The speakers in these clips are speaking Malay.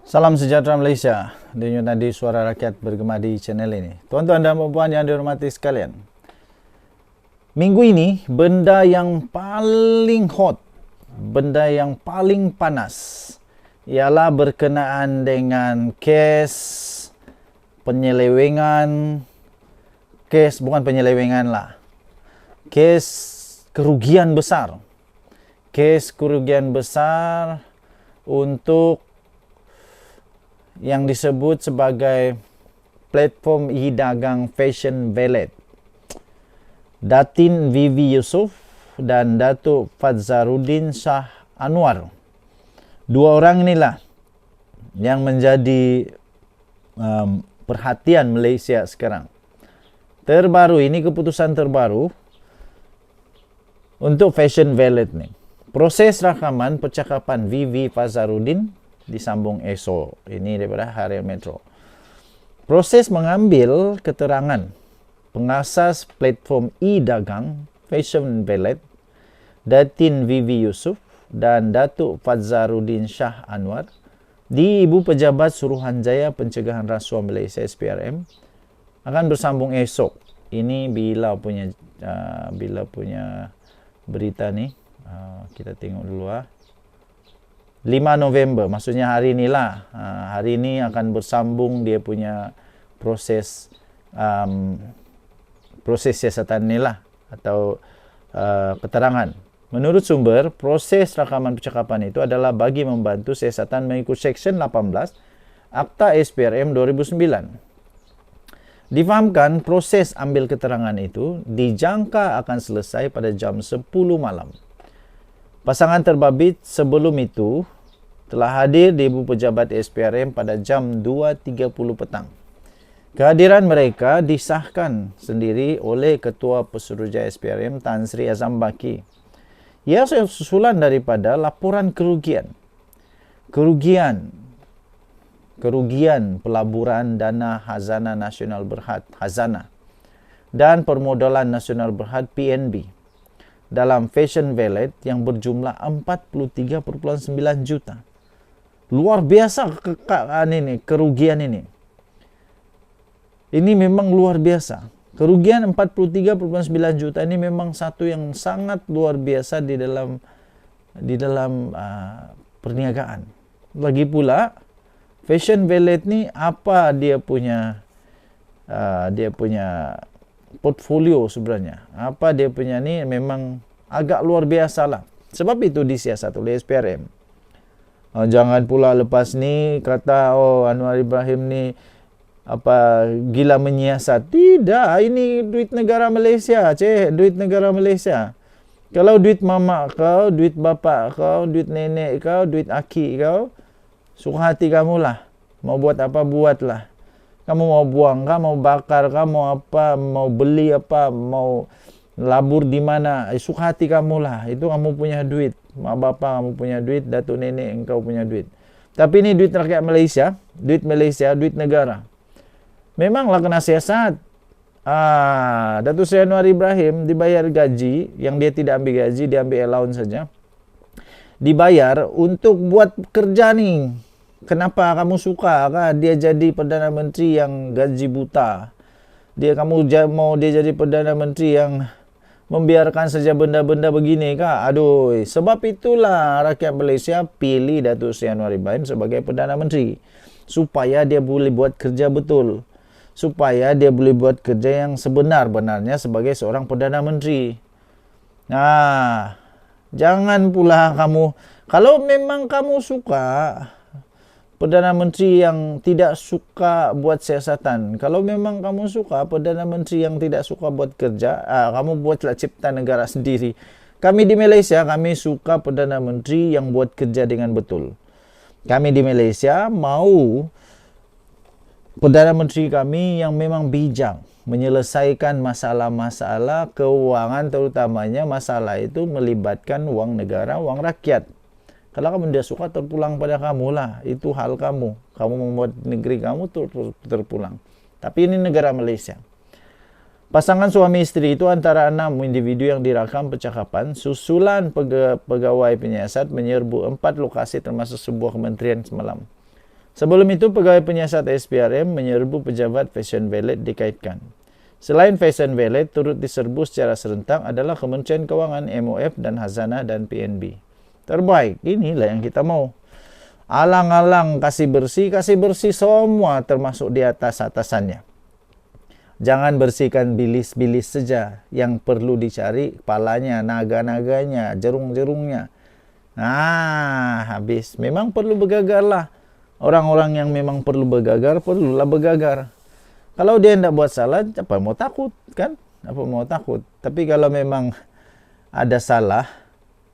Salam sejahtera Malaysia. Denyut nadi suara rakyat bergema di channel ini. Tuan-tuan dan puan-puan yang dihormati sekalian. Minggu ini, benda yang paling hot, benda yang paling panas ialah berkenaan dengan kes penyelewengan, bukan penyelewengan lah, kes kerugian besar. Kes kerugian besar untuk yang disebut sebagai platform e-dagang Fashion Valet. Datin Vivi Yusof dan Datuk Fadzarudin Shah Anwar. Dua orang inilah yang menjadi perhatian Malaysia sekarang. Terbaru, ini keputusan terbaru untuk Fashion Valet ni. Proses rakaman percakapan Vivi Fadzarudin disambung esok. Ini daripada Harian Metro. Proses mengambil keterangan pengasas platform e-dagang Fashion Valet, Datin Vivi Yusof dan Datuk Fadzarudin Shah Anwar di Ibu Pejabat Suruhanjaya Pencegahan Rasuah Malaysia SPRM akan bersambung esok. Ini bila punya berita ni. Kita tengok dulu 5 November, maksudnya hari inilah. Hari ini akan bersambung dia punya proses siasatan ni lah, atau keterangan. Menurut sumber, proses rakaman percakapan itu adalah bagi membantu siasatan mengikut Seksyen 18 Akta SPRM 2009. Difahamkan proses ambil keterangan itu dijangka akan selesai pada jam 10 malam. Pasangan terbabit sebelum itu telah hadir di Ibu Pejabat SPRM pada jam 2.30 petang. Kehadiran mereka disahkan sendiri oleh Ketua Pesuruhjaya SPRM Tan Sri Azam Baki. Ia susulan daripada laporan kerugian pelaburan dana Hazanah Nasional Berhad Hazanah dan permodalan nasional berhad PNB dalam Fashion Valet yang berjumlah 43.9 juta. Luar biasa kerugian ini. Ini memang luar biasa. Kerugian 43.9 juta ini memang satu yang sangat luar biasa di dalam perniagaan. Lagi pula Fashion Valet ni apa dia punya portfolio sebenarnya. Apa dia punya ni memang agak luar biasa lah. Sebab itu disiasat oleh SPRM. Jangan pula lepas ni kata Anwar Ibrahim ni gila menyiasat. Tidak, ini duit negara Malaysia, duit negara Malaysia. Kalau duit mama kau, duit bapa kau, duit nenek kau, duit aki kau, suka hati kamu lah. Mau buat apa buatlah. Kamu mau buang kah, mau bakar kah, mau apa, mau beli apa, mau labur di mana, suka hati kamu lah. Itu kamu punya duit. Mak bapak kamu punya duit, datuk nenek engkau punya duit. Tapi ini duit rakyat Malaysia, duit negara. Memanglah kena siasat. Datuk Seri Anwar Ibrahim dibayar gaji, yang dia tidak ambil gaji, dia ambil allowance saja. Dibayar untuk buat kerja ni. Kenapa kamu suka kah dia jadi Perdana Menteri yang gaji buta? Kamu mau dia jadi Perdana Menteri yang membiarkan saja benda-benda begini kah? Aduh, sebab itulah rakyat Malaysia pilih Datuk Seri Anwar Ibrahim sebagai Perdana Menteri. Supaya dia boleh buat kerja betul. Supaya dia boleh buat kerja yang sebenar-benarnya sebagai seorang Perdana Menteri. Jangan pula kamu, kalau memang kamu suka Perdana Menteri yang tidak suka buat siasatan, kalau memang kamu suka Perdana Menteri yang tidak suka buat kerja, kamu buatlah cipta negara sendiri. Kami di Malaysia, kami suka Perdana Menteri yang buat kerja dengan betul. Kami di Malaysia mau Perdana Menteri kami yang memang bijak menyelesaikan masalah-masalah keuangan, terutamanya masalah itu melibatkan wang negara, wang rakyat. Kalau kamu tidak suka, terpulang pada kamu lah. Itu hal kamu. Kamu membuat negeri kamu terpulang. Tapi ini negara Malaysia. Pasangan suami isteri itu antara 6 individu yang dirakam percakapan. Susulan pegawai penyiasat menyerbu 4 lokasi termasuk sebuah kementerian semalam. Sebelum itu, pegawai penyiasat SPRM menyerbu pejabat Fashion Valet dikaitkan. Selain Fashion Valet, turut diserbu secara serentak adalah Kementerian Kewangan, MOF dan Hazanah dan PNB. Terbaik, inilah yang kita mau. Alang-alang kasih bersih semua termasuk di atas atasannya. Jangan bersihkan bilis-bilis saja. Yang perlu dicari kepalanya, naga-naganya, jerung-jerungnya. Habis. Memang perlu bergagar lah. Orang-orang yang memang perlu bergagar, perlulah bergagar. Kalau dia tidak buat salah, apa mau takut, kan? Apa mau takut? Tapi kalau memang ada salah,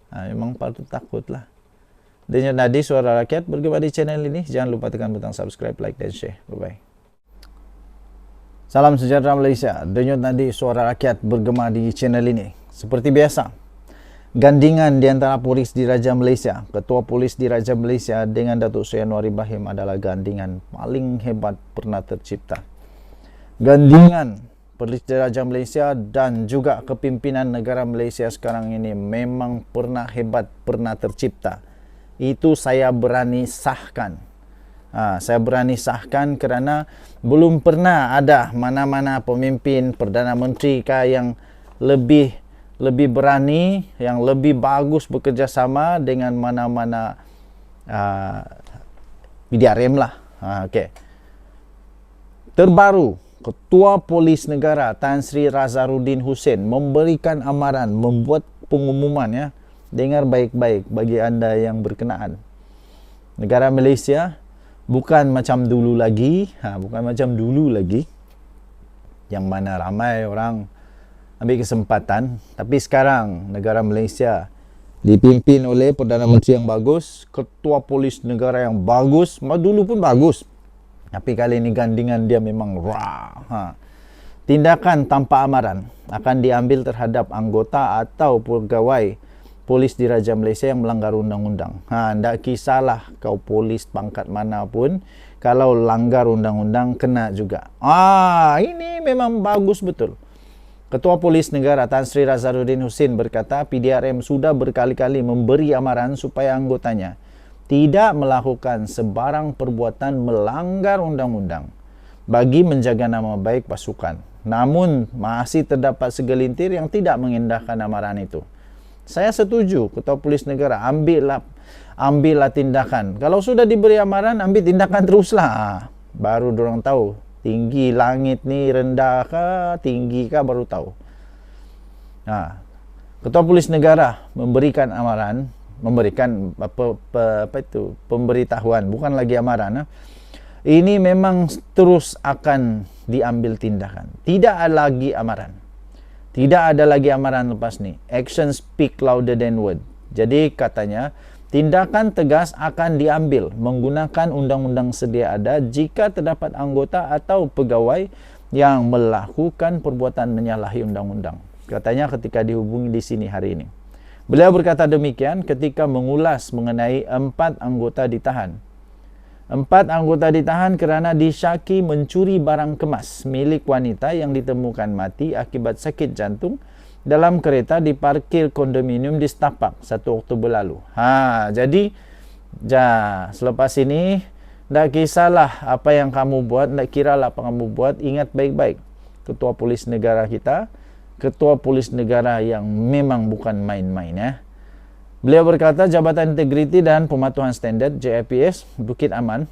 memang patut takut lah. Denyut nadi suara rakyat bergema di channel ini. Jangan lupa tekan butang subscribe, like, dan share. Bye-bye. Salam sejahtera Malaysia. Denyut nadi suara rakyat bergema di channel ini. Seperti biasa, gandingan di antara polis di Raja Malaysia, Ketua Polis di Raja Malaysia dengan Datuk Seri Anwar Ibrahim adalah gandingan paling hebat pernah tercipta. Gandingan polis di Raja Malaysia dan juga kepimpinan negara Malaysia sekarang ini memang pernah hebat, pernah tercipta. Itu saya berani sahkan. Saya berani sahkan kerana belum pernah ada mana-mana pemimpin Perdana Menteri yang lebih berani, yang lebih bagus bekerjasama dengan mana-mana PDRM lah. Okay. Terbaru, Ketua Polis Negara Tan Sri Razaruddin Hussein memberikan amaran, membuat pengumuman ya. Dengar baik-baik bagi anda yang berkenaan. Negara Malaysia bukan macam dulu lagi, yang mana ramai orang ambil kesempatan. Tapi sekarang negara Malaysia dipimpin oleh Perdana Menteri yang bagus, Ketua Polis Negara yang bagus. Dulu pun bagus, tapi kali ini gandingan dia memang tindakan tanpa amaran akan diambil terhadap anggota atau pegawai polis di Raja Malaysia yang melanggar undang-undang. Tak kisahlah kau polis pangkat mana pun, kalau langgar undang-undang kena juga. Ini memang bagus betul. Ketua Polis Negara Tan Sri Razaruddin Hussein berkata PDRM sudah berkali-kali memberi amaran supaya anggotanya tidak melakukan sebarang perbuatan melanggar undang-undang bagi menjaga nama baik pasukan. Namun masih terdapat segelintir yang tidak mengindahkan amaran itu. Saya setuju Ketua Polis Negara ambillah tindakan. Kalau sudah diberi amaran, ambil tindakan teruslah. Baru dorang tahu tinggi langit ni rendah kah, tinggi kah, baru tahu. Ketua Polis Negara memberikan amaran, memberikan pemberitahuan, bukan lagi amaran. Ini memang terus akan diambil tindakan. Tidak ada lagi amaran. Tidak ada lagi amaran lepas ni. Action speak louder than word. Jadi katanya, tindakan tegas akan diambil menggunakan undang-undang sedia ada jika terdapat anggota atau pegawai yang melakukan perbuatan menyalahi undang-undang. Katanya ketika dihubungi di sini hari ini. Beliau berkata demikian ketika mengulas mengenai 4 anggota ditahan. 4 anggota ditahan kerana disyaki mencuri barang kemas milik wanita yang ditemukan mati akibat sakit jantung dalam kereta di parkir kondominium di Setapak 1 Oktober lalu. Jadi selepas ini tak kisahlah apa yang kamu buat, tak kiralah apa kamu buat, ingat baik-baik. Ketua Polis Negara kita, Ketua Polis Negara yang memang bukan main-main ya. Beliau berkata Jabatan Integriti dan Pematuhan Standard JIPS Bukit Aman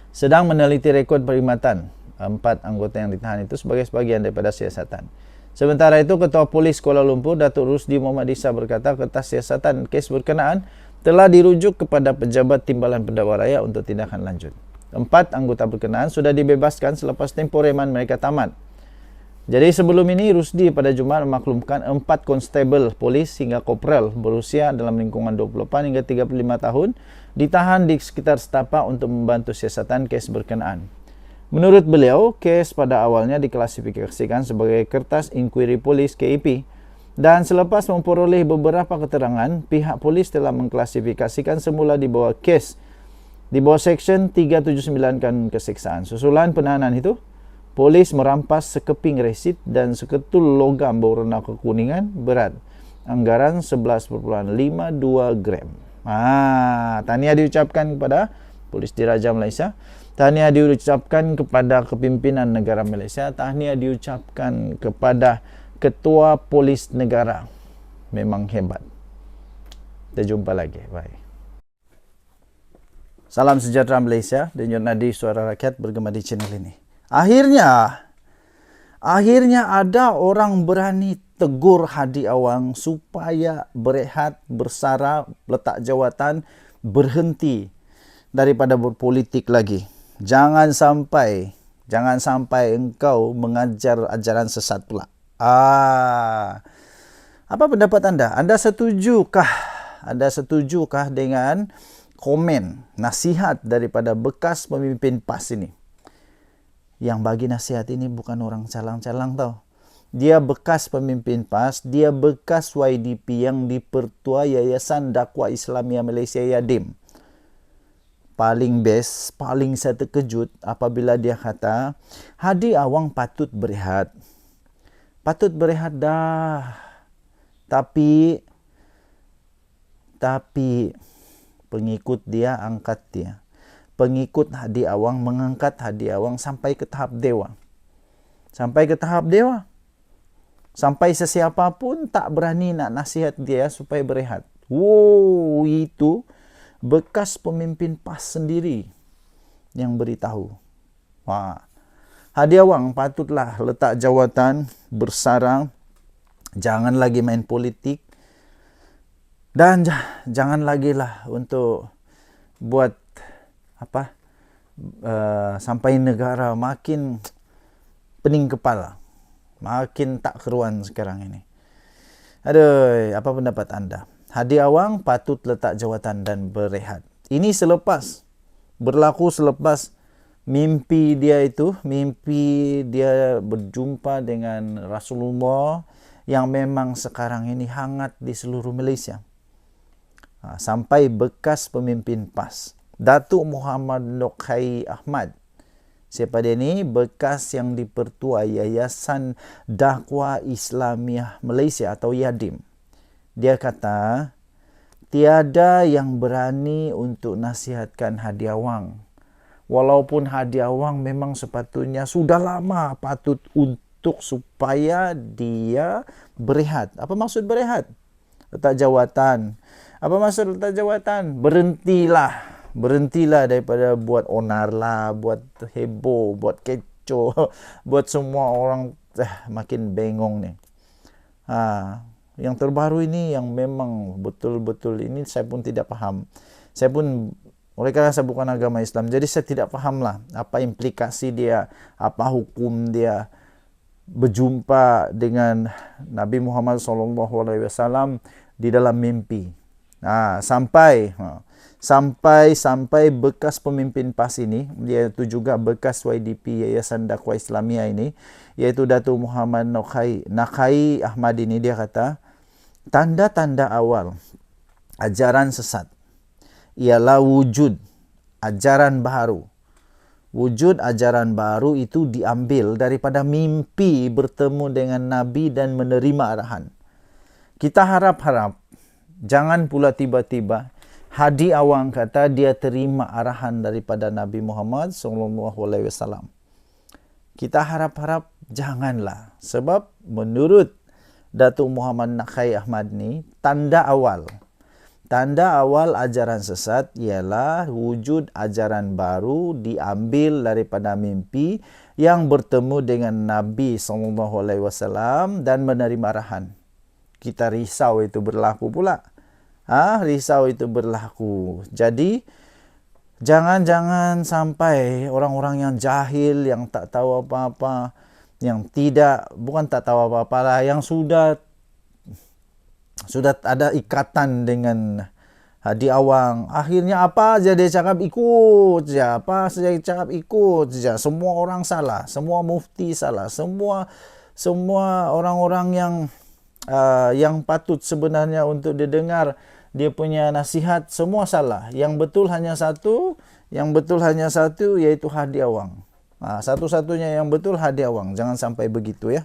sedang meneliti rekod perkhidmatan 4 anggota yang ditahan itu sebagai sebahagian daripada siasatan. Sementara itu, Ketua Polis Kuala Lumpur Datuk Rusdi Muhammad Isa berkata kertas siasatan kes berkenaan telah dirujuk kepada Pejabat Timbalan Pendakwa Raya untuk tindakan lanjut. 4 anggota berkenaan sudah dibebaskan selepas tempoh reman mereka tamat. Jadi sebelum ini Rusdi pada Jumaat memaklumkan 4 konstabel polis hingga kopral berusia dalam lingkungan 28 hingga 35 tahun ditahan di sekitar Setapak untuk membantu siasatan kes berkenaan. Menurut beliau, kes pada awalnya diklasifikasikan sebagai kertas inquiry polis KIP dan selepas memperoleh beberapa keterangan, pihak polis telah mengklasifikasikan semula di bawah Seksyen 379 Kanun Keseksaan. Susulan penahanan itu, polis merampas sekeping resit dan seketul logam berwarna kekuningan berat anggaran 11.52 gram. Tahniah diucapkan kepada Polis Diraja Malaysia. Tahniah diucapkan kepada kepimpinan negara Malaysia. Tahniah diucapkan kepada Ketua Polis Negara. Memang hebat. Kita jumpa lagi. Bye. Salam sejahtera Malaysia. Denyut nadi suara rakyat bergema di channel ini. Akhirnya ada orang berani tegur Hadi Awang supaya berehat, bersara, letak jawatan, berhenti daripada berpolitik lagi. Jangan sampai engkau mengajar ajaran sesat pula. Apa pendapat anda? Anda setujukah dengan komen, nasihat daripada bekas pemimpin PAS ini? Yang bagi nasihat ini bukan orang calang-calang tau. Dia bekas pemimpin PAS, dia bekas YDP yang dipertua Yayasan Dakwah Islamiyah Malaysia Yadim. Paling best, paling saya terkejut apabila dia kata, Hadi Awang patut berehat. Patut berehat dah. Tapi pengikut dia angkat dia. Pengikut Hadi Awang mengangkat Hadi Awang sampai ke tahap dewa. Sampai ke tahap dewa. Sampai sesiapa pun tak berani nak nasihat dia supaya berehat. Wow, itu bekas pemimpin PAS sendiri yang beritahu. Wah, Hadi Awang patutlah letak jawatan, bersarang, jangan lagi main politik, dan jangan lagi lah untuk buat sampai negara makin pening kepala, makin tak keruan sekarang ini. Aduh, apa pendapat anda? Hadi Awang patut letak jawatan dan berehat. Ini berlaku selepas mimpi dia berjumpa dengan Rasulullah yang memang sekarang ini hangat di seluruh Malaysia. Sampai bekas pemimpin PAS, Datuk Muhammad Nokai Ahmad. Siapa dia ni? Bekas yang dipertua Yayasan Dakwah Islamiyah Malaysia atau Yadim. Dia kata, tiada yang berani untuk nasihatkan Hadi Awang. Walaupun Hadi Awang memang sepatutnya sudah lama patut untuk supaya dia berehat. Apa maksud berehat? Letak jawatan. Apa maksud letak jawatan? Berhentilah daripada buat onar lah, buat heboh, buat kecoh, buat semua orang makin bengong ni. Yang terbaru ini yang memang betul-betul ini saya pun tidak faham. Oleh kerana saya bukan agama Islam, jadi saya tidak fahamlah apa implikasi dia, apa hukum dia berjumpa dengan Nabi Muhammad SAW di dalam mimpi. Sampai bekas pemimpin PAS ini, iaitu juga bekas YDP Yayasan Dakwah Islamiyah ini, iaitu Datuk Muhammad Nakai Ahmad ini, dia kata, tanda-tanda awal ajaran sesat ialah wujud ajaran baru. Wujud ajaran baru itu diambil daripada mimpi bertemu dengan Nabi dan menerima arahan. Kita harap-harap jangan pula tiba-tiba Hadi Awang kata dia terima arahan daripada Nabi Muhammad SAW. Kita harap-harap janganlah. Sebab menurut Datuk Muhammad Nakai Ahmad ni, tanda awal ajaran sesat ialah wujud ajaran baru diambil daripada mimpi yang bertemu dengan Nabi SAW dan menerima arahan. Kita risau itu berlaku pula. Risau itu berlaku. Jadi jangan sampai orang-orang yang jahil, yang tak tahu apa-apa, yang bukan tak tahu apa-apa lah, yang sudah ada ikatan dengan Hadi Awang. Akhirnya apa aja dia cakap ikut je. Apa saja dia cakap ikut je. Semua orang salah, semua mufti salah, semua orang-orang yang patut sebenarnya untuk didengar dia punya nasihat semua salah. Yang betul hanya satu, iaitu Hadi Awang. Satu-satunya yang betul Hadi Awang. Jangan sampai begitu ya.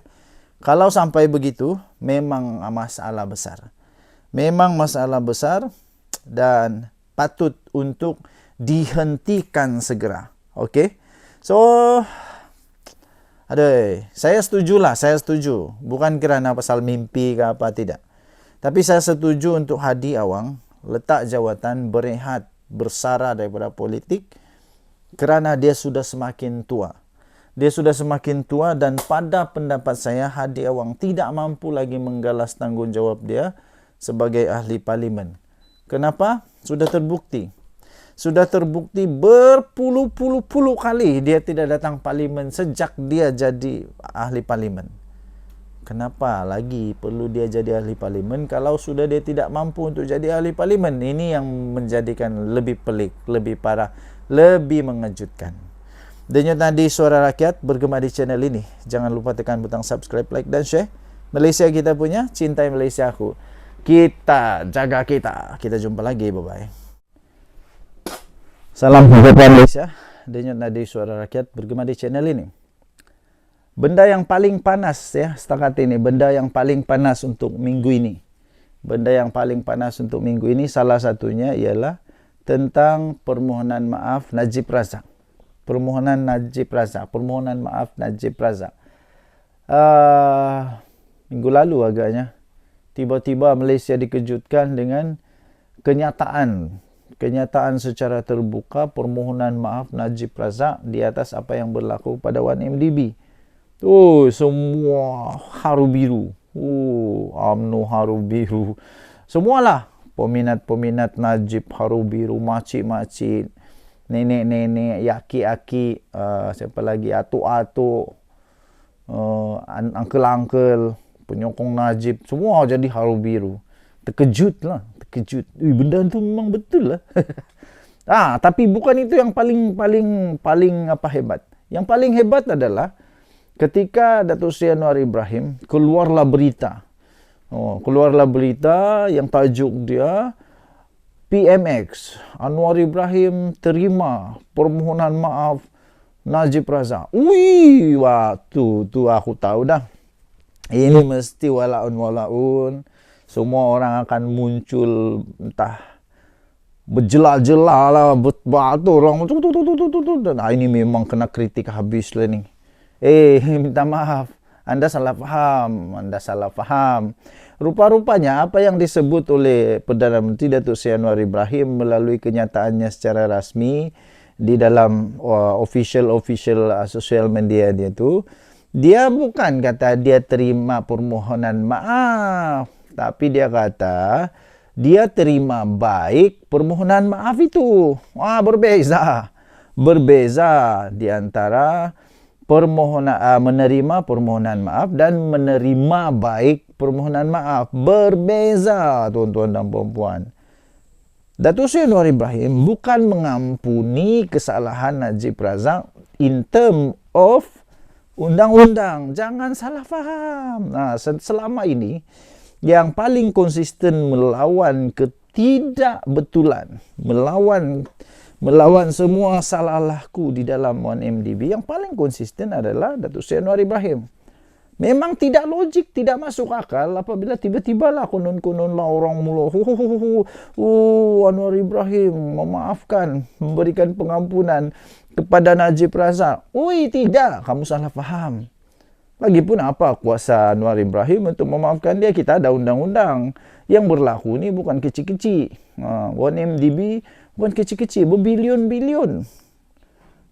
Kalau sampai begitu, memang masalah besar. Memang masalah besar dan patut untuk dihentikan segera. Okey. So, saya setuju. Bukan kerana pasal mimpi ke apa, tidak. Tapi saya setuju untuk Hadi Awang letak jawatan, berehat, bersara daripada politik kerana dia sudah semakin tua. Dia sudah semakin tua dan pada pendapat saya Hadi Awang tidak mampu lagi menggalas tanggungjawab dia sebagai ahli parlimen. Kenapa? Sudah terbukti berpuluh-puluh kali dia tidak datang parlimen sejak dia jadi ahli parlimen. Kenapa lagi perlu dia jadi ahli parlimen kalau sudah dia tidak mampu untuk jadi ahli parlimen? Ini yang menjadikan lebih pelik, lebih parah, lebih mengejutkan. Denyut nadi suara rakyat bergema di channel ini. Jangan lupa tekan butang subscribe, like dan share. Malaysia kita punya, cintai Malaysia aku. Kita jaga kita. Kita jumpa lagi, bye-bye. Salam sejahtera Malaysia. Denyut nadi suara rakyat bergema di channel ini. Benda yang paling panas ya setakat ini, benda yang paling panas untuk minggu ini. Benda yang paling panas untuk minggu ini salah satunya ialah tentang permohonan maaf Najib Razak. Permohonan maaf Najib Razak. Minggu lalu agaknya tiba-tiba Malaysia dikejutkan dengan kenyataan secara terbuka permohonan maaf Najib Razak di atas apa yang berlaku pada 1MDB. Semua haru biru. UMNO haru biru. Semualah peminat-peminat Najib haru biru, makcik-makcik, nenek-nenek, yaki-yaki, siapa lagi, atuk-atuk, uncle-uncle, penyokong Najib, semua jadi haru biru. Terkejut. Benda tu memang betul lah. Tapi bukan itu yang paling hebat. Yang paling hebat adalah ketika Datuk Seri Anwar Ibrahim keluarlah berita yang tajuk dia PMX, Anwar Ibrahim terima permohonan maaf Najib Razak. Tu aku tahu dah. Ini mesti walaun. Semua orang akan muncul entah berjelah-jelah lah, batu orang. Ini memang kena kritik habis lah ni. Minta maaf. Anda salah faham. Rupa-rupanya apa yang disebut oleh Perdana Menteri Datuk Seri Anwar Ibrahim melalui kenyataannya secara rasmi di dalam official social media dia tu, dia bukan kata dia terima permohonan maaf, tapi dia kata dia terima baik permohonan maaf itu. Berbeza di antara menerima permohonan maaf dan menerima baik permohonan maaf. Berbeza, tuan-tuan dan puan-puan. Datuk Seri Anwar Ibrahim bukan mengampuni kesalahan Najib Razak in term of undang-undang. Jangan salah faham. Selama ini yang paling konsisten melawan ketidakbetulan, melawan semua salah laku di dalam 1MDB, yang paling konsisten adalah Datuk Seri Anwar Ibrahim. Memang tidak logik, tidak masuk akal apabila tiba-tiba lah konon-konon lah orang mula Anwar Ibrahim memaafkan, memberikan pengampunan kepada Najib Razak. Tidak, kamu salah faham. Lagipun apa kuasa Anwar Ibrahim untuk memaafkan dia? Kita ada undang-undang yang berlaku ni bukan kecil-kecil. 1MDB bukan kecil-kecil, berbilion-bilion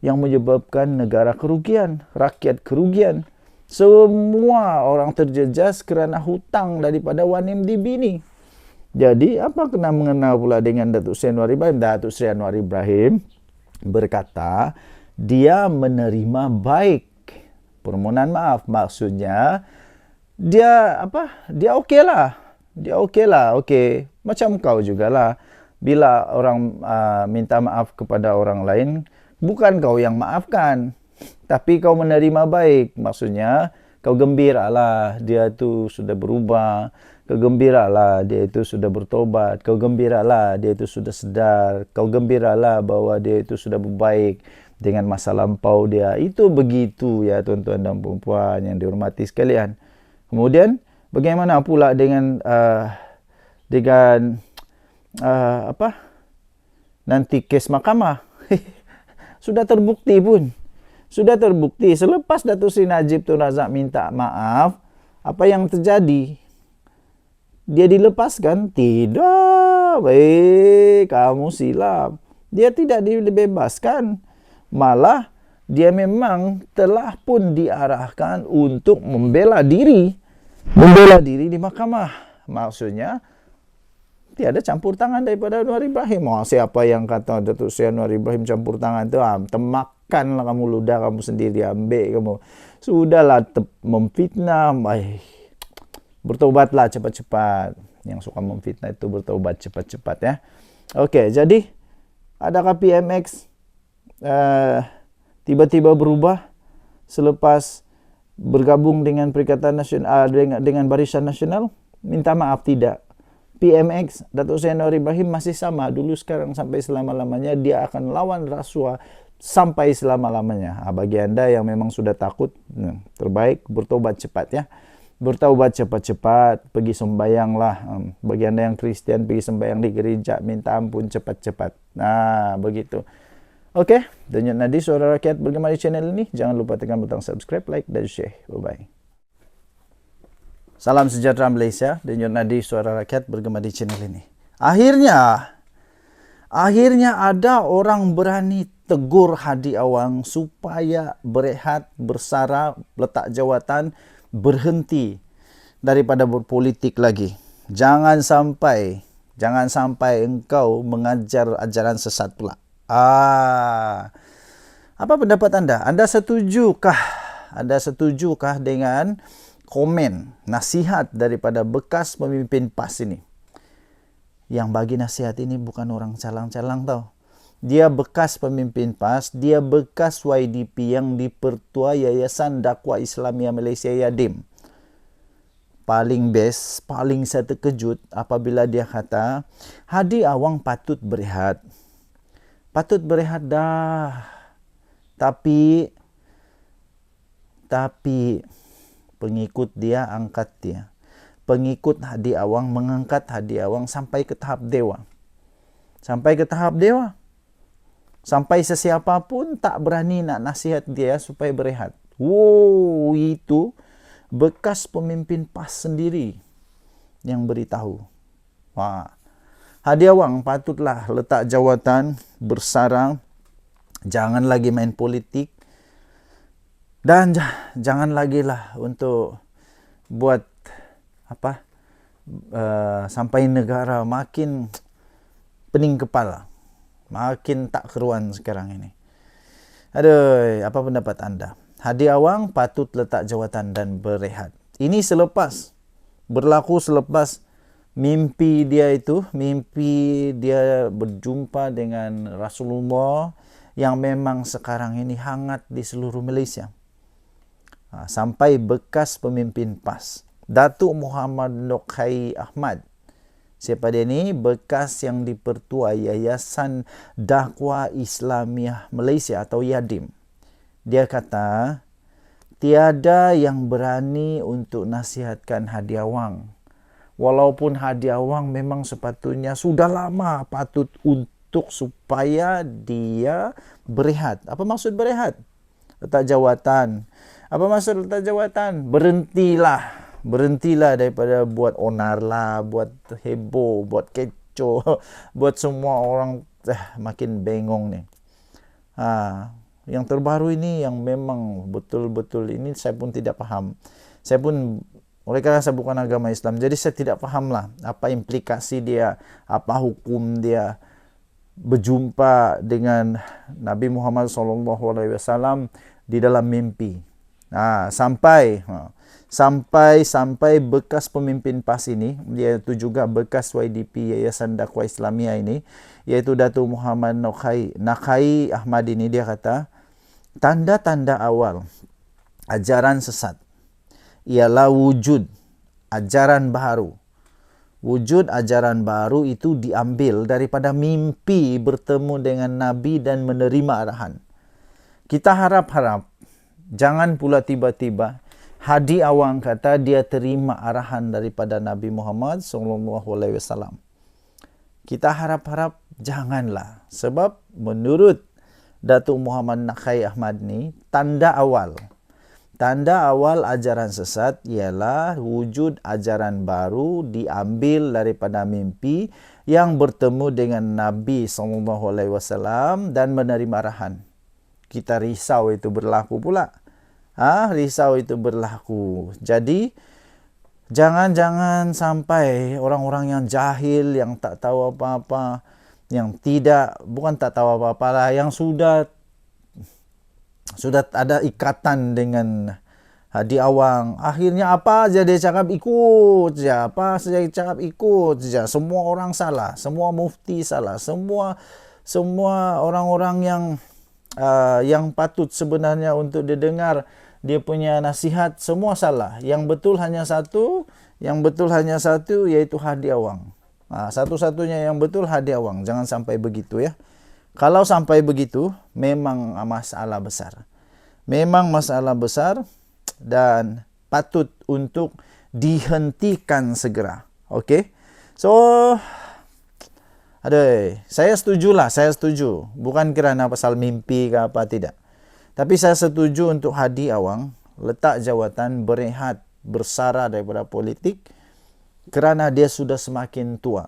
yang menyebabkan negara kerugian, rakyat kerugian. Semua orang terjejas kerana hutang daripada 1MDB ni. Jadi apa kena mengenal pula dengan Datuk Seri Anwar Ibrahim? Datuk Seri Anwar Ibrahim berkata dia menerima baik permohonan maaf. Maksudnya dia okeylah. Okey. Macam kau jugalah. Bila orang minta maaf kepada orang lain, bukan kau yang maafkan, tapi kau menerima baik. Maksudnya kau gembiralah dia tu sudah berubah. Kau gembiralah dia itu sudah bertobat. Kau gembiralah dia itu sudah sedar. Kau gembiralah bahwa dia itu sudah berbaik dengan masa lampau dia. Itu begitu ya tuan-tuan dan puan-puan yang dihormati sekalian. Kemudian bagaimana pula dengan nanti kes mahkamah. Sudah terbukti pun. Sudah terbukti. Selepas Datuk Seri Najib Tun Razak minta maaf, apa yang terjadi? Dia dilepaskan? Tidak. Kamu silap. Dia tidak dibebaskan. Malah dia memang telah pun diarahkan untuk membela diri. Membela diri di mahkamah. Maksudnya, tiada campur tangan daripada Anwar Ibrahim. Siapa yang kata Datuk Seri Anwar Ibrahim campur tangan tu? Temakanlah kamu, ludah kamu sendiri, ambil kamu. Sudahlah memfitnah. Bertobatlah cepat-cepat. Yang suka memfitnah itu bertobat cepat-cepat ya. Okey, jadi adakah PMX tiba-tiba berubah selepas bergabung dengan Perikatan Nasional dengan Barisan Nasional? Minta maaf, tidak. PMX, Datuk Seri Anwar Ibrahim masih sama dulu, sekarang, sampai selama-lamanya. Dia akan lawan rasuah sampai selama-lamanya. Bagi anda yang memang sudah takut, terbaik bertobat cepat ya. Bertaubat cepat-cepat, pergi sembahyanglah. Bagi anda yang Kristian, pergi sembahyang di gereja, minta ampun cepat-cepat. Nah, begitu. Okey, Denyut Nadi Suara Rakyat bergema di channel ini. Jangan lupa tekan butang subscribe, like dan share. Bye-bye. Salam sejahtera Malaysia. Denyut Nadi Suara Rakyat bergema di channel ini. Akhirnya ada orang berani tegur Hadi Awang supaya berehat, bersara, letak jawatan, berhenti daripada berpolitik lagi. Jangan sampai engkau mengajar ajaran sesat pula. Apa pendapat anda? Anda setujukah dengan komen, nasihat daripada bekas pemimpin PAS ini? Yang bagi nasihat ini bukan orang calang-calang tau. Dia bekas pemimpin PAS, dia bekas YDP yang dipertua Yayasan Dakwah Islamiyah Malaysia Yadim. Paling best, paling saya terkejut apabila dia kata, Hadi Awang patut berehat. Patut berehat dah. Tapi pengikut dia angkat dia. Pengikut Hadi Awang mengangkat Hadi Awang sampai ke tahap dewa. Sampai sesiapa pun tak berani nak nasihat dia supaya berehat. Itu bekas pemimpin PAS sendiri yang beritahu. Hadi Awang patutlah letak jawatan, bersarang, jangan lagi main politik, dan jangan lagi lah untuk buat sampai negara makin pening kepala, makin tak keruan sekarang ini. Apa pendapat anda? Hadi Awang patut letak jawatan dan berehat. Ini berlaku selepas mimpi dia berjumpa dengan Rasulullah yang memang sekarang ini hangat di seluruh Malaysia. Sampai bekas pemimpin PAS, Datuk Muhammad Nokai Ahmad. Siapa dia ni? Bekas yang dipertua Yayasan Dakwah Islamiyah Malaysia atau Yadim. Dia kata, tiada yang berani untuk nasihatkan Hadi Awang. Walaupun Hadi Awang memang sepatutnya sudah lama patut untuk supaya dia berehat. Apa maksud berehat? Letak jawatan. Apa maksud letak jawatan? Berhentilah daripada buat onar lah, buat heboh, buat kecoh, buat semua orang makin bengong ni. Yang terbaru ini yang memang betul-betul ini saya pun tidak faham. Oleh kerana saya bukan agama Islam, jadi saya tidak fahamlah apa implikasi dia, apa hukum dia berjumpa dengan Nabi Muhammad SAW di dalam mimpi. Sampai bekas pemimpin PAS ini, iaitu juga bekas YDP Yayasan Dakwah Islamiyah ini, iaitu Datuk Muhammad Nokai Ahmad ini, dia kata, tanda-tanda awal ajaran sesat ialah wujud ajaran baru. Wujud ajaran baru itu diambil daripada mimpi bertemu dengan Nabi dan menerima arahan. Kita harap-harap jangan pula tiba-tiba Hadi Awang kata dia terima arahan daripada Nabi Muhammad SAW. Kita harap-harap Janganlah. Sebab menurut Datuk Muhammad Nakhai Ahmad ni, tanda awal ajaran sesat ialah wujud ajaran baru diambil daripada mimpi yang bertemu dengan Nabi SAW dan menerima arahan. Kita risau itu berlaku pula. Risau itu berlaku. Jadi jangan sampai orang-orang yang jahil, yang tak tahu apa-apa, yang bukan tak tahu apa-apa lah, yang sudah ada ikatan dengan Hadi Awang. Akhirnya apa aja dia cakap ikut je. Apa saja dia cakap ikut je. Semua orang salah. Semua mufti salah. Semua orang-orang yang patut sebenarnya untuk didengar dia punya nasihat, semua salah. Yang betul hanya satu, iaitu Hadi Awang. Satu-satunya yang betul Hadi Awang. Jangan sampai begitu ya. Kalau sampai begitu, memang masalah besar. Memang masalah besar dan patut untuk dihentikan segera. Okey? So, saya setuju. Bukan kerana pasal mimpi ke apa, tidak. Tapi saya setuju untuk Hadi Awang letak jawatan, berehat, bersara daripada politik kerana dia sudah semakin tua.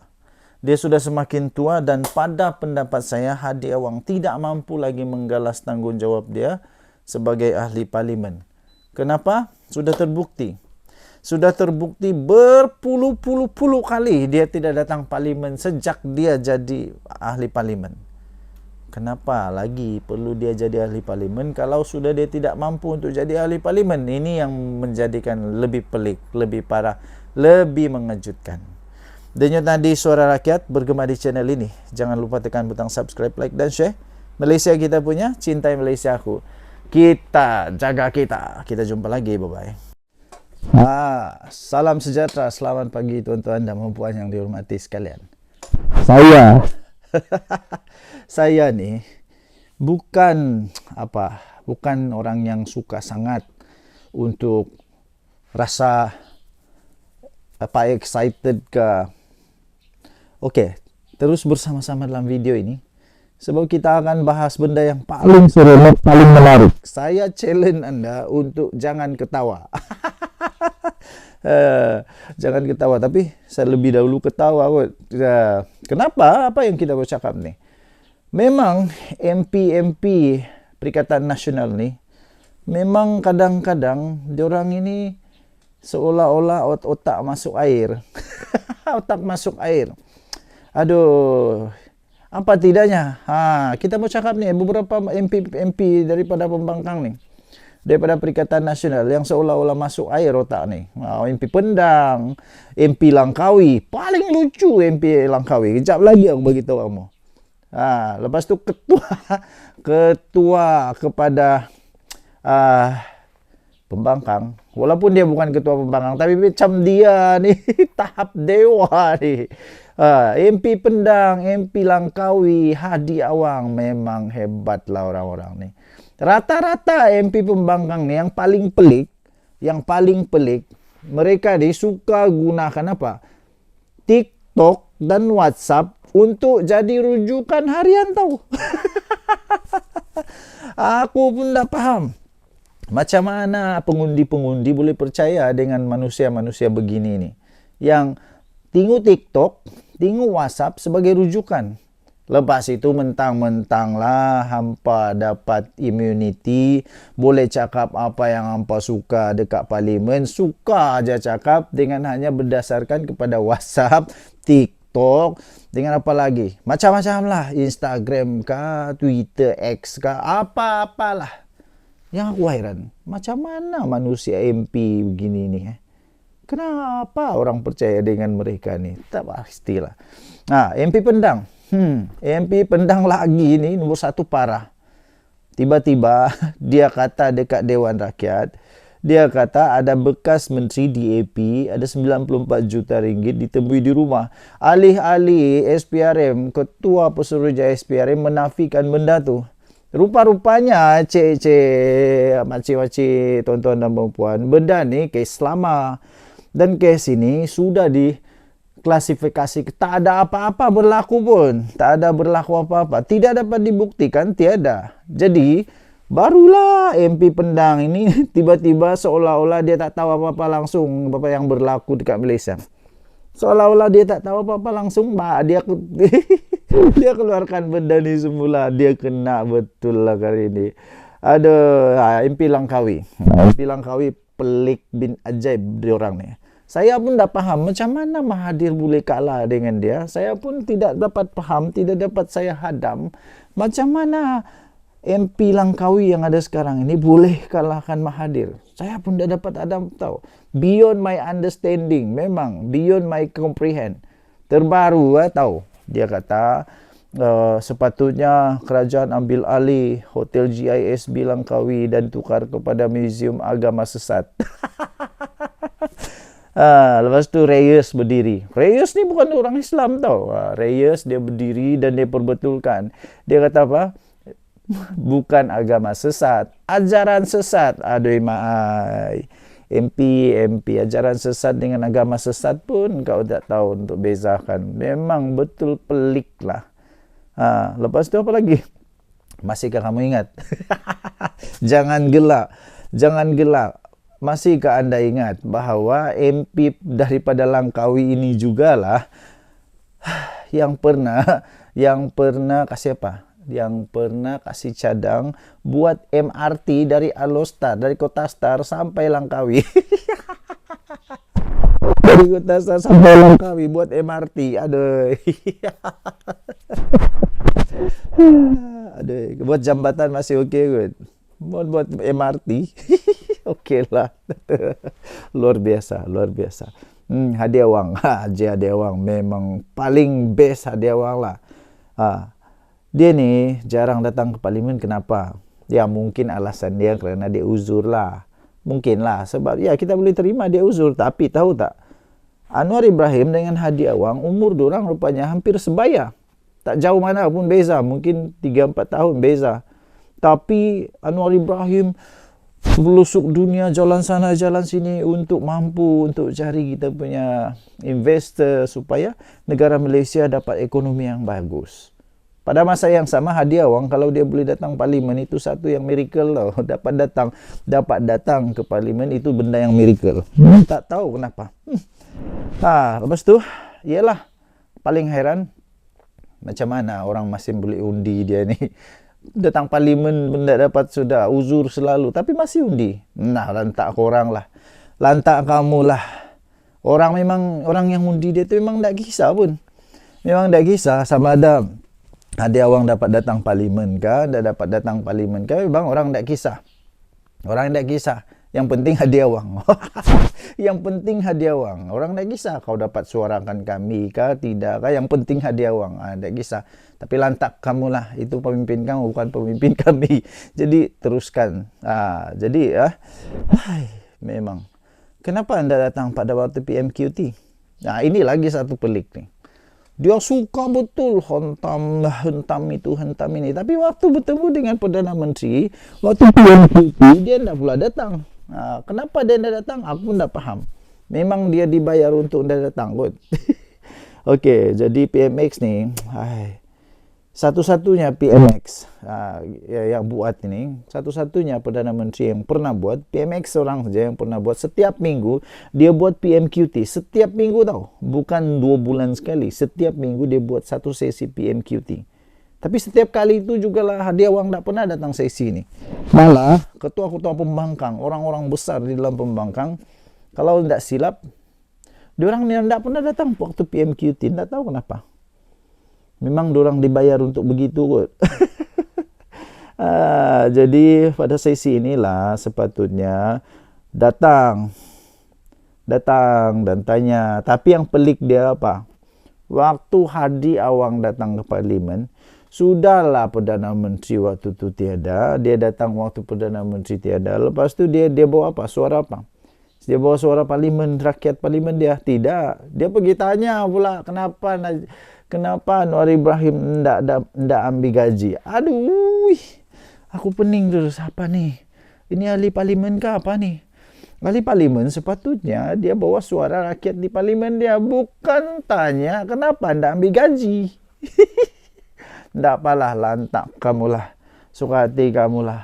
Dia sudah semakin tua dan pada pendapat saya Hadi Awang tidak mampu lagi menggalas tanggungjawab dia sebagai ahli parlimen. Kenapa? Sudah terbukti berpuluh-puluh kali dia tidak datang parlimen sejak dia jadi ahli parlimen. Kenapa lagi perlu dia jadi ahli parlimen kalau sudah dia tidak mampu untuk jadi ahli parlimen? Ini yang menjadikan lebih pelik, lebih parah, lebih mengejutkan. Denyut nadi suara rakyat bergema di channel ini. Jangan lupa tekan butang subscribe, like dan share. Malaysia kita punya, cintai Malaysia aku. Kita jaga kita. Kita jumpa lagi, bye-bye. Salam sejahtera, selamat pagi tuan-tuan dan puan yang dihormati sekalian. Saya ni bukan orang yang suka sangat untuk rasa excited ke. Okey, terus bersama-sama dalam video ini sebab kita akan bahas benda yang paling seronok, paling menarik. Saya challenge anda untuk jangan ketawa. Jangan ketawa, tapi saya lebih dahulu ketawa kot. Kenapa? Apa yang kita bercakap ni? Memang MP Perikatan Nasional ni memang kadang-kadang diorang ini seolah-olah otak masuk air. Otak masuk air. Aduh, apa tidaknya? Kita mau cakap ni beberapa MP daripada pembangkang ni, daripada Perikatan Nasional yang seolah-olah masuk air otak ni. MP Pendang, MP Langkawi, paling lucu MP Langkawi. Kejap lagi aku bagi tahu kamu. Lepas tu ketua kepada pembangkang, walaupun dia bukan ketua pembangkang, tapi macam dia ni tahap dewa ni. MP Pendang, MP Langkawi, Hadi Awang, memang hebatlah orang-orang ni. Rata-rata MP pembangkang ni yang paling pelik, mereka ni suka gunakan apa? TikTok dan WhatsApp untuk jadi rujukan harian tau. Aku pun tak faham. Macam mana pengundi-pengundi boleh percaya dengan manusia-manusia begini ni, yang tengok TikTok, tengok WhatsApp sebagai rujukan. Lepas itu mentang-mentang lah hampa dapat immunity, boleh cakap apa yang hampa suka dekat parlimen, suka aja cakap dengan hanya berdasarkan kepada WhatsApp, TikTok, dengan apa lagi? Macam-macam lah, Instagram kah, Twitter, X kah, apa-apalah. Yang aku heran, macam mana manusia MP begini ni? Kenapa orang percaya dengan mereka ni? Tak pastilah. MP Pendang. MP Pendang lagi ni nombor satu parah. Tiba-tiba dia kata dekat Dewan Rakyat, dia kata ada bekas menteri DAP, ada 94 juta ringgit ditemui di rumah. Alih-alih SPRM, ketua Pesuruhjaya SPRM menafikan benda tu. Rupa-rupanya makcik-makcik, tuan-tuan dan puan, benda ni kes lama. Dan kes ini sudah klasifikasi, tak ada apa-apa berlaku pun, tak ada berlaku apa-apa, tidak dapat dibuktikan, tiada. Jadi barulah MP Pendang ini tiba-tiba seolah-olah dia tak tahu apa-apa langsung apa yang berlaku dekat Malaysia. Seolah-olah dia tak tahu apa-apa langsung, dia dia keluarkan benda ni semula, dia kena betul lah kali ini. Ada MP Langkawi. MP Langkawi pelik bin ajaib diorang ni. Saya pun tak faham macam mana Mahathir boleh kalah dengan dia. Saya pun tidak dapat faham, tidak dapat saya hadam macam mana MP Langkawi yang ada sekarang ini boleh kalahkan Mahathir. Saya pun tak dapat hadam tahu. Beyond my understanding, memang beyond my comprehend. Terbaru tahu. Dia kata sepatutnya kerajaan ambil alih Hotel GISB Langkawi dan tukar kepada Museum Agama Sesat. Lepas tu Reyes berdiri. Reyes ni bukan orang Islam tau. Reyes dia berdiri dan dia perbetulkan. Dia kata apa? Bukan agama sesat, ajaran sesat. Aduh maai. MP ajaran sesat dengan agama sesat pun kau tak tahu untuk bezakan. Memang betul pelik lah. Lepas tu apa lagi? Masihkah kamu ingat? Jangan gelak. Masihkah anda ingat bahawa MP daripada Langkawi ini jugalah yang pernah kasih apa? Yang pernah kasih cadang buat MRT dari Alostar, dari Kota Star sampai Langkawi. Dari Kota Star sampai Langkawi buat MRT. Aduh. Aduh, buat jambatan masih okey kot. Buat MRT. Okey lah. Luar biasa. Hadiah Wang. Haji Hadiah Wang memang paling best Hadiah Wang lah. Dia ni jarang datang ke parlimen. Kenapa? Ya mungkin alasan dia kerana dia uzur lah. Mungkin lah. Sebab ya kita boleh terima dia uzur. Tapi tahu tak? Anwar Ibrahim dengan Hadiah Wang umur diorang rupanya hampir sebaya. Tak jauh mana pun beza. Mungkin 3-4 tahun beza. Tapi Anwar Ibrahim melusuk dunia jalan sana jalan sini untuk mampu untuk cari kita punya investor supaya negara Malaysia dapat ekonomi yang bagus. Pada masa yang sama Hadiah Wang kalau dia boleh datang parlimen itu satu yang miracle tau. Dapat datang ke parlimen itu benda yang miracle. Tak tahu kenapa. Lepas tu ialah paling heran macam mana orang masih boleh undi dia ni. Datang parlimen benda dapat sudah uzur selalu tapi masih undi. Nah, lantak korang lah. Lantak kamu lah. Orang yang undi dia tu memang tak kisah pun. Memang tak kisah sama ada Hadiah Wang dapat datang parlimen ke, dah dapat datang parlimen ke, memang orang tak kisah. Orang tak kisah. Yang penting Hadiah Wang. Yang penting Hadiah Wang. Orang tak kisah kau dapat suarakan kami ke tidak ke, yang penting Hadiah Wang. Tak kisah. Tapi lantak kamu lah, itu pemimpin kamu bukan pemimpin kami. Jadi teruskan. Memang. Kenapa anda datang pada waktu PMQT? Ini lagi satu pelik ni. Dia suka betul hentam ini. Tapi waktu bertemu dengan Perdana Menteri, waktu PMQT dia tidak pula datang. Kenapa dia tidak datang? Aku pun tak faham. Memang dia dibayar untuk tidak datang kot. Okey, jadi PMX ni, satu-satunya PMX yang buat ini, satu-satunya Perdana Menteri yang pernah buat, PMX seorang saja yang pernah buat. Setiap minggu dia buat PMQT, setiap minggu tau, bukan 2 bulan sekali, setiap minggu dia buat satu sesi PMQT. Tapi setiap kali itu jugalah Hadiah Wang tak pernah datang sesi ni. Malah ketua-ketua pembangkang, orang-orang besar di dalam pembangkang, kalau tidak silap, diorang ni tidak pernah datang waktu PMQT, tidak tahu kenapa. Memang diorang dibayar untuk begitu kot. Jadi pada sesi inilah sepatutnya datang dan tanya. Tapi yang pelik dia apa? Waktu Hadiah Wang datang ke parlimen, sudahlah Perdana Menteri waktu tu tiada. Dia datang waktu Perdana Menteri tiada. Lepas tu dia bawa apa? Suara apa? Dia bawa suara parlimen, rakyat parlimen dia. Tidak. Dia pergi tanya pula kenapa Anwar Ibrahim ndak ambil gaji. Aduh, aku pening terus. Apa ni? Ini ahli parlimen ke apa ni? Ahli parlimen sepatutnya dia bawa suara rakyat di parlimen dia, bukan tanya kenapa anda ambil gaji. Tidak apalah, lantak kamulah, suka hati kamulah.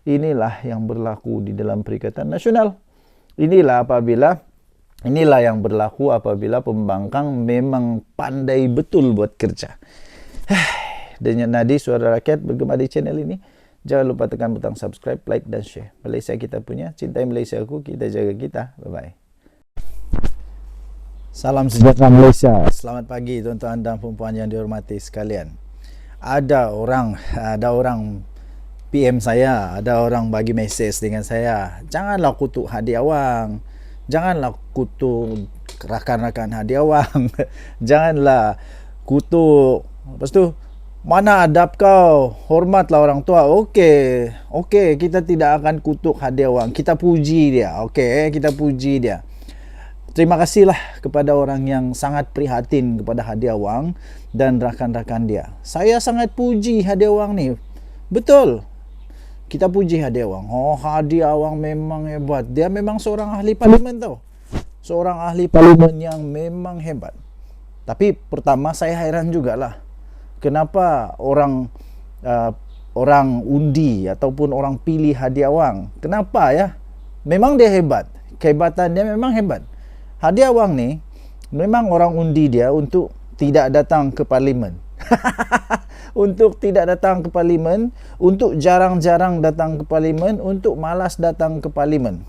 Inilah yang berlaku di dalam Perikatan Nasional. Inilah yang berlaku apabila pembangkang memang pandai betul buat kerja. Dengan nadi suara rakyat bergema di channel ini. Jangan lupa tekan butang subscribe, like dan share. Malaysia kita punya, cintai Malaysia aku, kita jaga kita. Bye-bye. Salam sejahtera Malaysia. Selamat pagi tuan-tuan dan puan-puan yang dihormati sekalian. Ada orang PM saya, ada orang bagi mesej dengan saya. Janganlah kutuk Hadi Awang. Janganlah kutuk rakan-rakan Hadi Awang. Janganlah kutuk. Lepas tu, mana adab kau? Hormatlah orang tua. Okey, kita tidak akan kutuk Hadi Awang. Kita puji dia. Okey, kita puji dia. Terima kasihlah kepada orang yang sangat prihatin kepada Hadi Awang dan rakan-rakan dia. Saya sangat puji Hadi Awang ni. Betul. Kita puji Hadi Awang. Oh, Hadi Awang memang hebat. Dia memang seorang ahli parlimen tau. Seorang ahli parlimen yang memang hebat. Tapi pertama saya heran jugalah. Kenapa orang undi ataupun orang pilih Hadi Awang? Kenapa ya? Memang dia hebat. Kehebatan dia memang hebat. Hadi Awang ni memang orang undi dia untuk tidak datang ke parlimen. Untuk tidak datang ke parlimen, untuk jarang-jarang datang ke parlimen, untuk malas datang ke parlimen.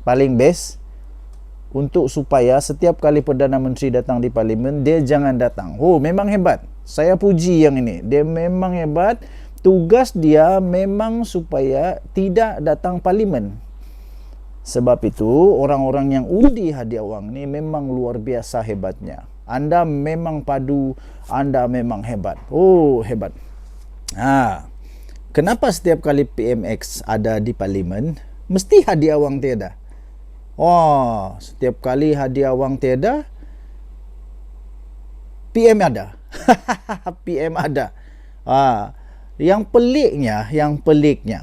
Paling best untuk supaya setiap kali Perdana Menteri datang di parlimen, dia jangan datang. Oh, memang hebat. Saya puji yang ini. Dia memang hebat. Tugas dia memang supaya tidak datang parlimen. Sebab itu, orang-orang yang undi Hadi Awang ni memang luar biasa hebatnya. Anda memang padu, anda memang hebat. Oh, hebat. Kenapa setiap kali PMX ada di parlimen, mesti Hadi Awang tiada? Oh, setiap kali Hadi Awang tiada, PM ada. PM ada. Yang peliknya.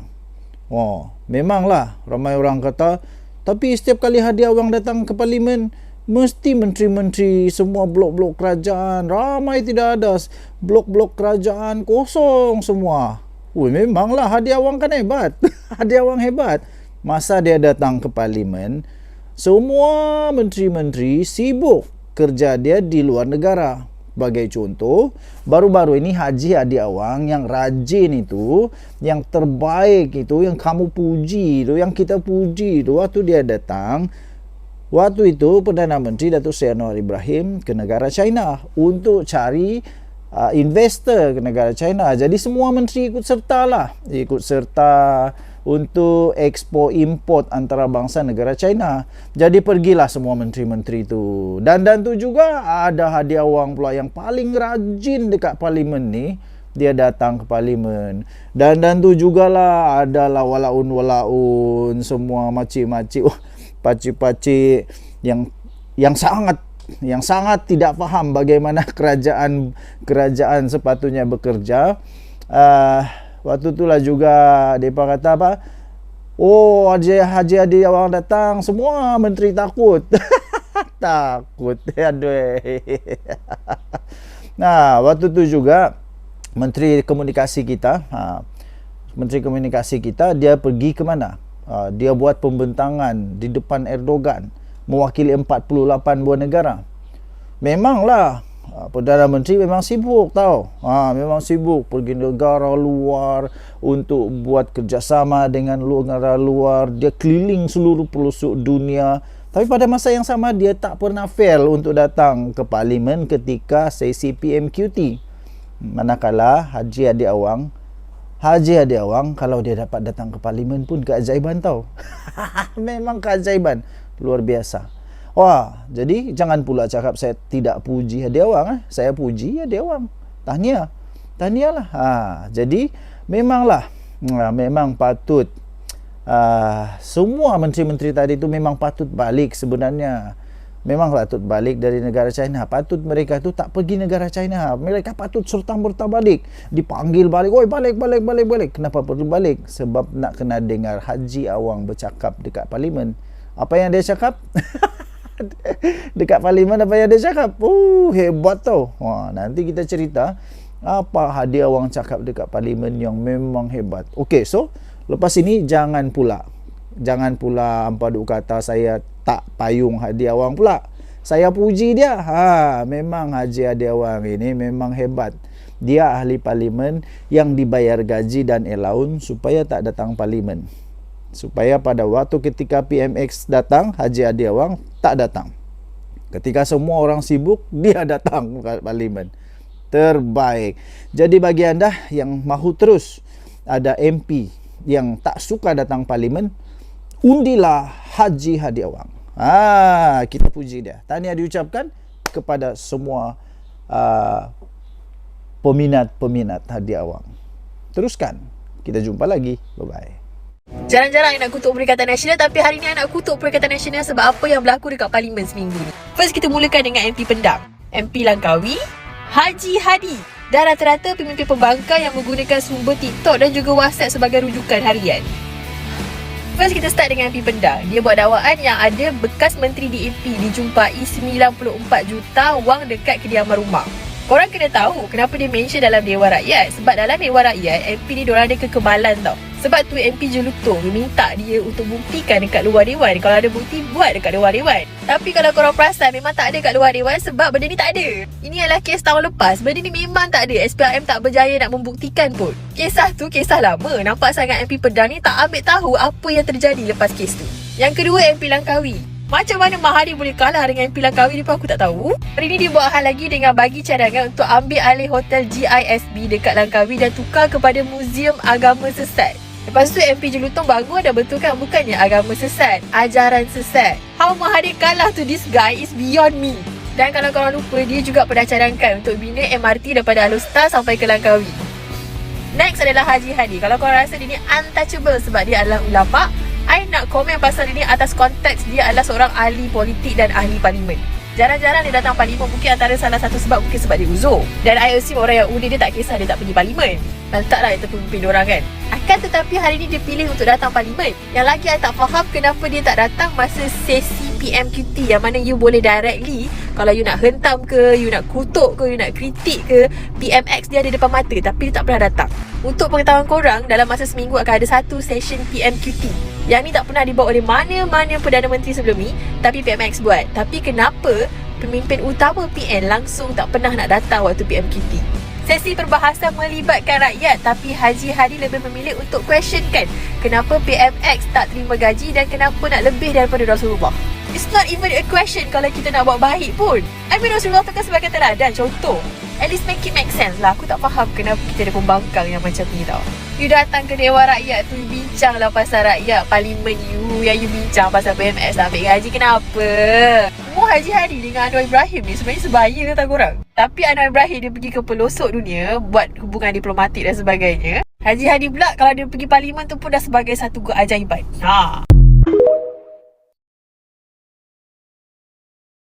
Oh, memanglah ramai orang kata, tapi setiap kali Hadi Awang datang ke parlimen, mesti menteri-menteri semua blok-blok kerajaan ramai tidak ada. Blok-blok kerajaan kosong semua. Memanglah Hadi Awang kan hebat. Hadi Awang hebat. Masa dia datang ke parlimen, semua menteri-menteri sibuk kerja dia di luar negara. Sebagai contoh, baru-baru ini Haji Hadi Awang yang rajin itu, yang terbaik itu, yang kamu puji itu, yang kita puji itu, waktu dia datang, waktu itu Perdana Menteri Datuk Seri Anwar Ibrahim ke negara China untuk cari investor ke negara China. Jadi semua menteri ikut serta untuk ekspor import antarabangsa negara China. Jadi pergilah semua menteri-menteri itu. Dan tu juga ada Hadi Awang pula yang paling rajin dekat parlimen ni. Dia datang ke parlimen. Dan tu jugalah adalah walaun semua makcik-makcik, pakcik-pakcik yang sangat tidak faham bagaimana kerajaan sepatutnya bekerja. Waktu itulah juga mereka kata apa? Oh, Haji Hadi Awang datang, semua menteri takut. Takut. Aduh. Nah, waktu itu juga Menteri Komunikasi kita, dia pergi ke mana? Dia buat pembentangan di depan Erdogan, mewakili 48 buah negara. Memanglah Perdana Menteri memang sibuk tau. Memang sibuk pergi negara luar untuk buat kerjasama dengan negara luar. Dia keliling seluruh pelosok dunia. Tapi pada masa yang sama dia tak pernah fail untuk datang ke parlimen ketika sesi PMQT. Manakala Haji Hadi Awang kalau dia dapat datang ke parlimen pun keajaiban tau. Memang keajaiban. Luar biasa. Wah, jadi jangan pula cakap saya tidak puji Hadi Awang. Saya puji Hadi Awang. Tahniahlah. Jadi memanglah, memang patut. Semua menteri-menteri tadi itu memang patut balik sebenarnya. memang patut balik dari negara China. Patut mereka tu tak pergi negara China. Mereka patut serta-merta balik. Dipanggil balik. Oi, balik. Kenapa perlu balik? Sebab nak kena dengar Haji Awang bercakap dekat parlimen. Apa yang dia cakap? Dekat parlimen apa yang dia cakap? Hebat tau. Nanti kita cerita apa Haji Awang cakap dekat parlimen yang memang hebat. Okey, so lepas ini jangan pula hampa duk kata saya tak payung Haji Awang pula. Saya puji dia. Memang Haji Awang ini memang hebat. Dia ahli parlimen yang dibayar gaji dan allowance supaya tak datang parlimen. Supaya pada waktu ketika PMX datang, Haji Awang tak datang. Ketika semua orang sibuk, dia datang ke parlimen. Terbaik. Jadi bagi anda yang mahu terus ada MP yang tak suka datang parlimen, undilah Haji Awang. Kita puji dia. Tahniah diucapkan kepada semua peminat Haji Awang. Teruskan. Kita jumpa lagi. Bye-bye. Jarang-jarang nak kutuk Perikatan Nasional, tapi hari ni nak kutuk Perikatan Nasional sebab apa yang berlaku dekat parlimen seminggu ni. First, kita mulakan dengan MP Pendang, MP Langkawi, Haji Hadi dan rata-rata pemimpin pembangkang yang menggunakan sumber TikTok dan juga WhatsApp sebagai rujukan harian. First, kita start dengan MP Pendang. Dia buat dakwaan yang ada bekas menteri DAP dijumpai 94 juta wang dekat kediaman rumah. Korang kena tahu kenapa dia mention dalam Dewan Rakyat. Sebab dalam Dewan Rakyat, MP ni diorang ada kekemalan tau. Sebab tu MP Jelutong minta dia untuk buktikan dekat luar Dewan. Kalau ada bukti, buat dekat luar Dewan. Tapi kalau korang perasan, memang tak ada kat luar Dewan sebab benda ni tak ada. Ini adalah kes tahun lepas. Benda ni memang tak ada. SPRM tak berjaya nak membuktikan pun. Kisah tu kisah lama. Nampak sangat MP Pendang ni tak ambil tahu apa yang terjadi lepas kes tu. Yang kedua, MP Langkawi. Macam mana Mahathir boleh kalah dengan MP Langkawi ni pun aku tak tahu. Hari ni dia buat hal lagi dengan bagi cadangan untuk ambil alih hotel GISB dekat Langkawi dan tukar kepada Muzium Agama Sesat. Lepas tu MP Jelutong bangun dan betulkan bukannya agama sesat, ajaran sesat. How Mahathir kalah to this guy is beyond me. Dan kalau korang lupa, dia juga pernah cadangkan untuk bina MRT daripada Alustar sampai ke Langkawi. Next adalah Haji Hadi. Kalau korang rasa dia ni untouchable sebab dia adalah ulama, I nak komen pasal dia ni atas konteks dia adalah seorang ahli politik dan ahli parlimen. Jarang-jarang dia datang parlimen, mungkin antara salah satu sebab mungkin sebab dia uzur. Dan I assume orang yang undi dia tak kisah dia tak pergi parlimen. Letaklah itu pemimpin diorang kan. Akan tetapi hari ni dia pilih untuk datang parlimen. Yang lagi I tak faham kenapa dia tak datang masa sesi PMQT yang mana you boleh directly, kalau you nak hentam ke, you nak kutuk ke, you nak kritik ke, PMX dia ada depan mata tapi dia tak pernah datang. Untuk pengetahuan korang, dalam masa seminggu akan ada satu session PMQT. Yang ni tak pernah dibuat oleh mana-mana Perdana Menteri sebelum ni, tapi PMX buat. Tapi kenapa pemimpin utama PN langsung tak pernah nak datang waktu PMQT? Sesi perbahasan melibatkan rakyat, tapi Haji Hadi lebih memilih untuk questionkan kenapa PMX tak terima gaji dan kenapa nak lebih daripada Rasulullah. It's not even a question kalau kita nak buat baik pun. I mean, Rasulullah tu kan sebagai teladan, contoh. At least make it make sense lah. Aku tak faham kenapa kita ada pembangkang yang macam ni tau. You datang ke Dewan Rakyat tu, you bincang lah pasal rakyat, parlimen you, yang you bincang pasal PMS nak ambil gaji, kenapa? Haji Hadi dengan Anwar Ibrahim ni sebenarnya sebaya ke tak korang? Tapi Anwar Ibrahim dia pergi ke pelosok dunia buat hubungan diplomatik dan sebagainya. Haji Hadi pula kalau dia pergi parlimen tu pun dah sebagai satu keajaiban.